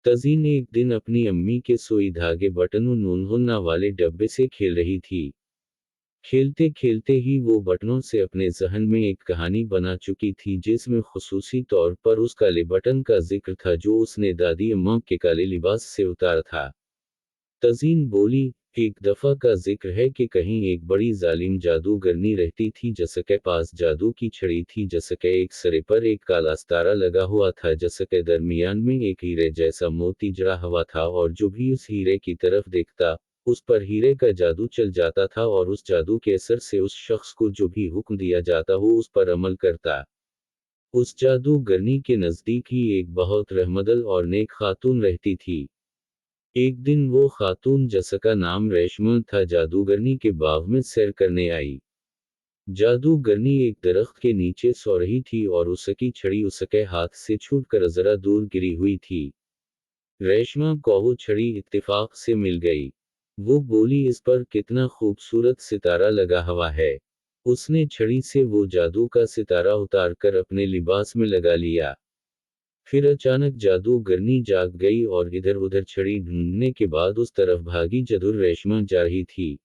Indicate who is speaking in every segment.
Speaker 1: तज़ीन एक दिन अपनी अम्मी के सुई धागे बटनों नूनहुन्ना वाले डब्बे से खेल रही थी। खेलते खेलते ही वो बटनों से अपने ज़हन में एक कहानी बना चुकी थी जिसमें खुसूसी तौर पर उस काले बटन का जिक्र था जो उसने दादी अम्मा के काले लिबास से उतारा था। तज़ीन बोली, एक दफ़ा का जिक्र है कि कहीं एक बड़ी जालिम जादूगरनी रहती थी जिसके पास जादू की छड़ी थी जिसके एक सिरे पर एक काला सितारा लगा हुआ था जिसके दरमियान में एक हीरे जैसा मोती जड़ा हुआ था और जो भी उस हीरे की तरफ देखता, उस पर हीरे का जादू चल जाता था और उस जादू के असर से उस शख्स को जो भी हुक्म दिया जाता वो उस पर अमल करता। उस जादूगरनी के नज़दीक ही एक बहुत रहमदिल और नेक खातून रहती थी। एक दिन वो खातून जिसका नाम रेशमा था जादूगरनी के बाग में सैर करने आई। जादूगरनी एक दरख्त के नीचे सो रही थी और उसकी छड़ी उसके हाथ से छूटकर जरा दूर गिरी हुई थी। रेशमा को वो छड़ी इत्तेफाक से मिल गई। वो बोली, इस पर कितना खूबसूरत सितारा लगा हुआ है। उसने छड़ी से वो जादू का सितारा उतार कर अपने लिबास में लगा लिया। फिर अचानक जादूगरनी जाग गई और इधर उधर छड़ी ढूंढने के बाद उस तरफ भागी जधुर रेशमा जा रही थी।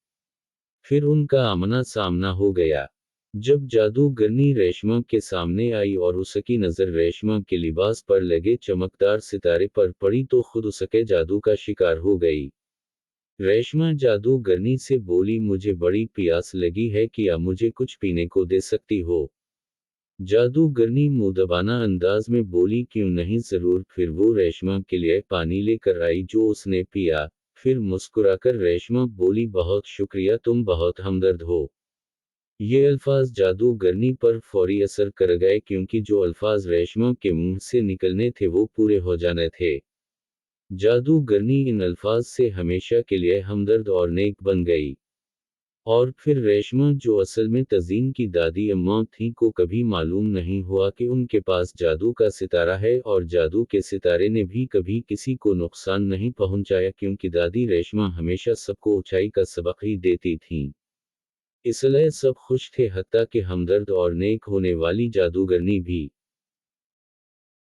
Speaker 1: फिर उनका आमना सामना हो गया। जब जादूगरनी रेशमा के सामने आई और उसकी नज़र रेशमा के लिबास पर लगे चमकदार सितारे पर पड़ी तो खुद उसके जादू का शिकार हो गई। रेशमा जादूगरनी से बोली, मुझे बड़ी प्यास लगी है, क्या मुझे कुछ पीने को दे सकती हो? जादूगरनी मुद्दबाना अंदाज में बोली, क्यों नहीं, जरूर। फिर वो रेशमा के लिए पानी लेकर आई जो उसने पिया। फिर मुस्कुराकर रेशमा बोली, बहुत शुक्रिया, तुम बहुत हमदर्द हो। ये अल्फाज जादूगरनी पर फौरी असर कर गए क्योंकि जो अल्फाज रेशमा के मुंह से निकलने थे वो पूरे हो जाने थे। जादूगरनी इन अल्फाज से हमेशा के लिए हमदर्द और नेक बन गई। और फिर रेशमा जो असल में तज़ीन की दादी अम्मा थीं को कभी मालूम नहीं हुआ कि उनके पास जादू का सितारा है और जादू के सितारे ने भी कभी किसी को नुकसान नहीं पहुंचाया क्योंकि दादी रेशमा हमेशा सबको ऊंचाई का सबक ही देती थीं। इसलिए सब खुश थे, हत्ता कि हमदर्द और नेक होने वाली जादूगरनी भी।